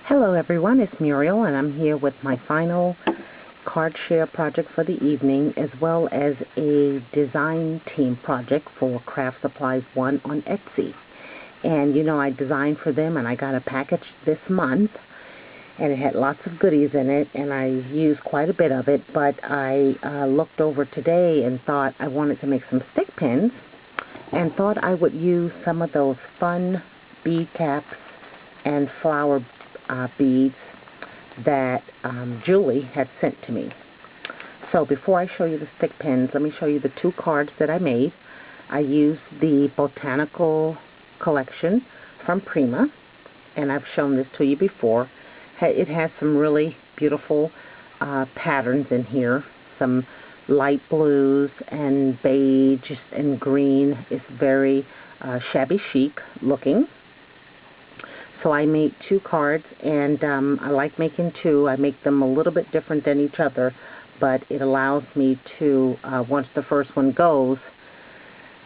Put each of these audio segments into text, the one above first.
Hello everyone, it's Muriel and I'm here with my final card share project for the evening, as well as a design team project for Craftsupplies1 on Etsy. And you know, I designed for them and I got a package this month and it had lots of goodies in it and I used quite a bit of it, but I looked over today and thought I wanted to make some stick pins and thought I would use some of those fun bead caps and flower beads that Julie had sent to me. So before I show you the stick pins, let me show you the two cards that I made. I used the Botanical collection from Prima, and I've shown this to you before. It has some really beautiful patterns in here, some light blues and beige and green. It's very shabby chic looking. So I made two cards, and I like making two. I make them a little bit different than each other, but it allows me to, once the first one goes,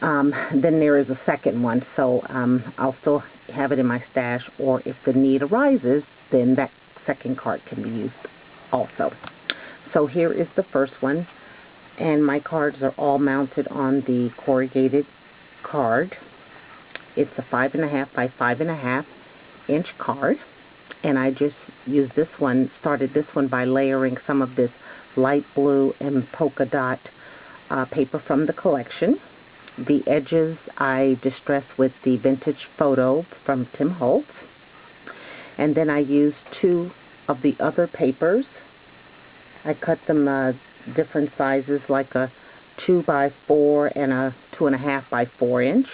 then there is a second one. So I'll still have it in my stash, or if the need arises, then that second card can be used also. So here is the first one, and my cards are all mounted on the corrugated card. It's a 5.5 by 5.5 inch card, and I just used this one, started this one by layering some of this light blue and polka dot paper from the collection. The edges I distressed with the vintage photo from Tim Holtz, and then I used two of the other papers. I cut them different sizes, like a 2 by 4 and a 2.5 by 4 inch,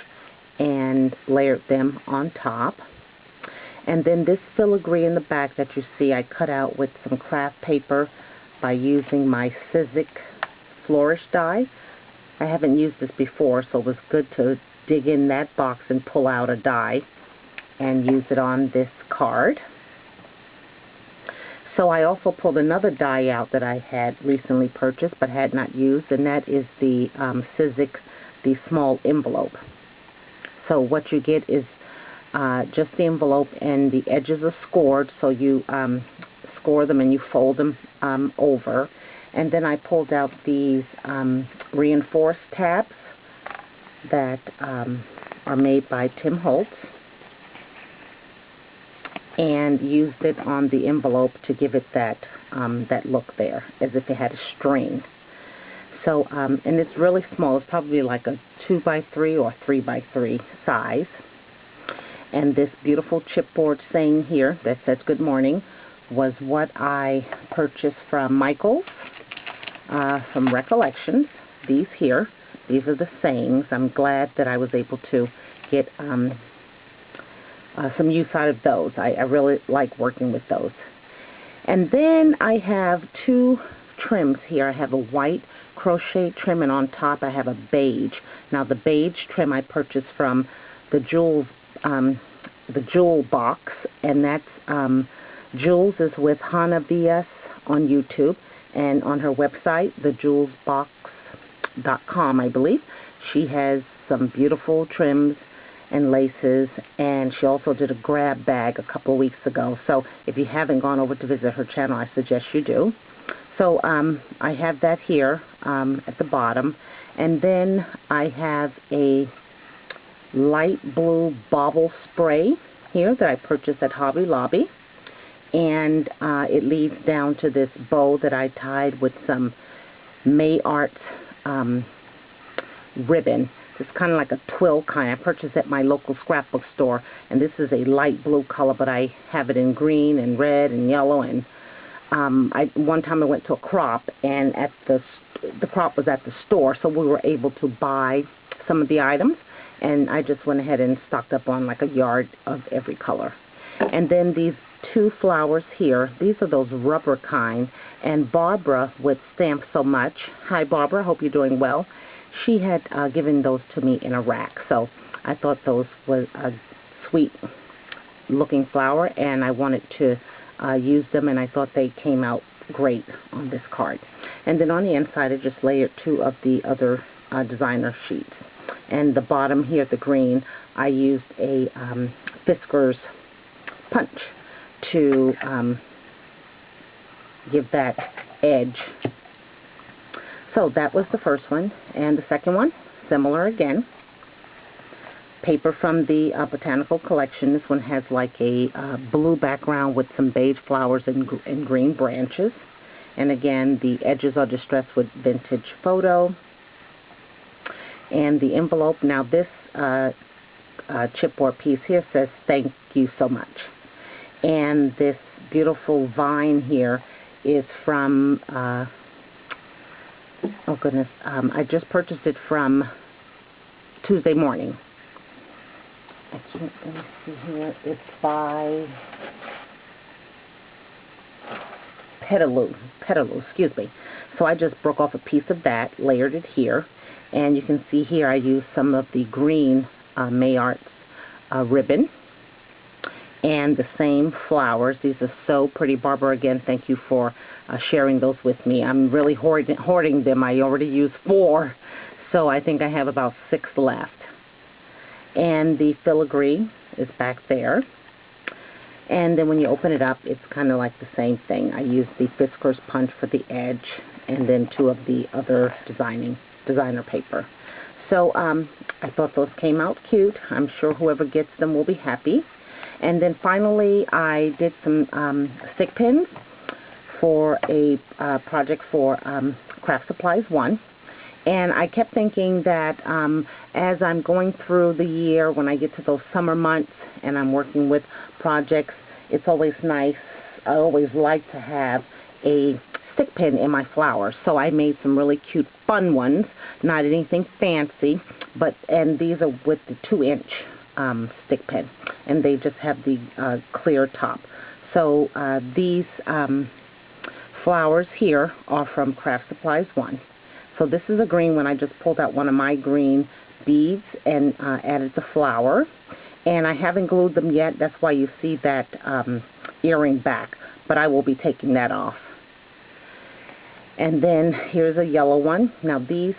and layered them on top. And then this filigree in the back that you see, I cut out with some craft paper by using my Sizzix flourish die. I haven't used this before, so it was good to dig in that box and pull out a die and use it on this card. So I also pulled another die out that I had recently purchased but had not used, and that is the Sizzix, the small envelope. So what you get is just the envelope, and the edges are scored, so you score them and you fold them over. And then I pulled out these reinforced tabs that are made by Tim Holtz, and used it on the envelope to give it that that look there, as if it had a string. So and it's really small. It's probably like a 2 by 3 or 3 by 3 size. And this beautiful chipboard saying here that says good morning was what I purchased from Michael's from Recollections. These here, these are the sayings. I'm glad that I was able to get some use out of those. I really like working with those. And then I have two trims here. I have a white crochet trim, and on top I have a beige. Now the beige trim I purchased from the Jewel box, and that's Jules is with Hana BS on YouTube, and on her website, thejewelsbox.com, I believe. She has some beautiful trims and laces, and she also did a grab bag a couple of weeks ago. So if you haven't gone over to visit her channel, I suggest you do. So I have that here at the bottom, and then I have a light blue bauble spray here that I purchased at Hobby Lobby, and it leads down to this bow that I tied with some May Arts ribbon. It's kind of like a twill kind. I purchased at my local scrapbook store, and this is a light blue color, but I have it in green and red and yellow. And one time I went to a crop, and at the crop was at the store, so we were able to buy some of the items. And I just went ahead and stocked up on like a yard of every color. And then these two flowers here, these are those rubber kind. And Barbara with Stamp So Much, hi Barbara, hope you're doing well. She had given those to me in a rack. So I thought those was a sweet looking flower, and I wanted to use them, and I thought they came out great on this card. And then on the inside I just layered two of the other designer sheets. And the bottom here, the green, I used a Fisker's punch to give that edge. So that was the first one, and the second one, similar again. Paper from the Botanical collection. This one has like a blue background with some beige flowers and green branches. And again, the edges are distressed with vintage photo. And the envelope, now this chipboard piece here says, "Thank you so much." And this beautiful vine here is from, oh goodness, I just purchased it from Tuesday Morning. I can't, let me see here, it's by Petaloo, excuse me. So I just broke off a piece of that, layered it here, and you can see here I used some of the green Mayarts ribbon, and the same flowers. These are so pretty. Barbara, again, thank you for sharing those with me. I'm really hoarding them. I already used 4, so I think I have about 6 left. And the filigree is back there. And then when you open it up, it's kind of like the same thing. I used the Fisker's Punch for the edge, and then 2 of the other designer paper. So I thought those came out cute. I'm sure whoever gets them will be happy. And then finally, I did some stick pins for a project for Craftsupplies1. And I kept thinking that as I'm going through the year, when I get to those summer months and I'm working with projects, it's always nice. I always like to have a stick pin in my flowers. So I made some really cute, fun ones, not anything fancy, and these are with the 2-inch stick pin, and they just have the clear top. So these flowers here are from Craftsupplies1. So this is a green one. I just pulled out one of my green beads and added the flower. And I haven't glued them yet. That's why you see that earring back. But I will be taking that off. And then here's a yellow one. Now this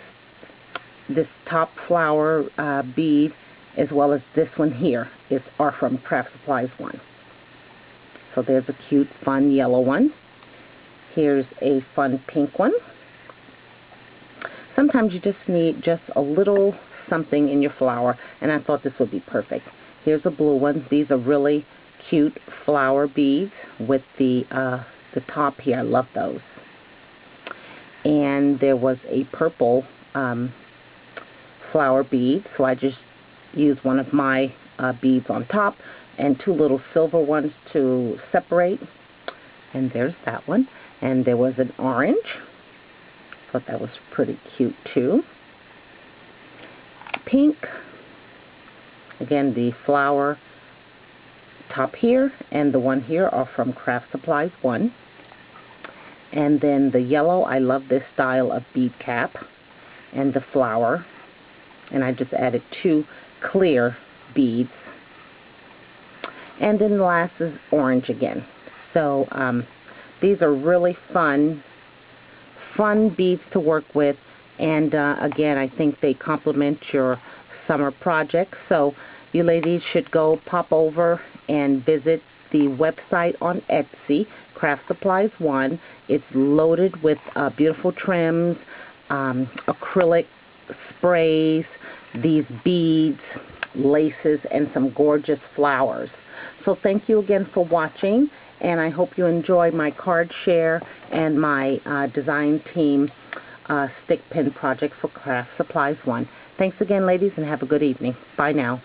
top flower bead, as well as this one here, are from Craftsupplies1. So there's a cute, fun yellow one. Here's a fun pink one. Sometimes you just need just a little something in your flower, and I thought this would be perfect. Here's a blue one. These are really cute flower beads with the top here. I love those. And there was a purple flower bead, so I just used one of my beads on top and 2 little silver ones to separate. And there's that one. And there was an orange. Thought that was pretty cute too. Pink. Again, the flower top here and the one here are from Craftsupplies1. And then the yellow, I love this style of bead cap and the flower. And I just added 2 clear beads. And then the last is orange again. So these are really fun beads to work with, and again, I think they complement your summer projects. So you ladies should go pop over and visit the website on Etsy, Craftsupplies1. It's loaded with beautiful trims, acrylic sprays, these beads, laces, and some gorgeous flowers. So thank you again for watching, and I hope you enjoy my card share and my design team stick pin project for Craftsupplies1. Thanks again, ladies, and have a good evening. Bye now.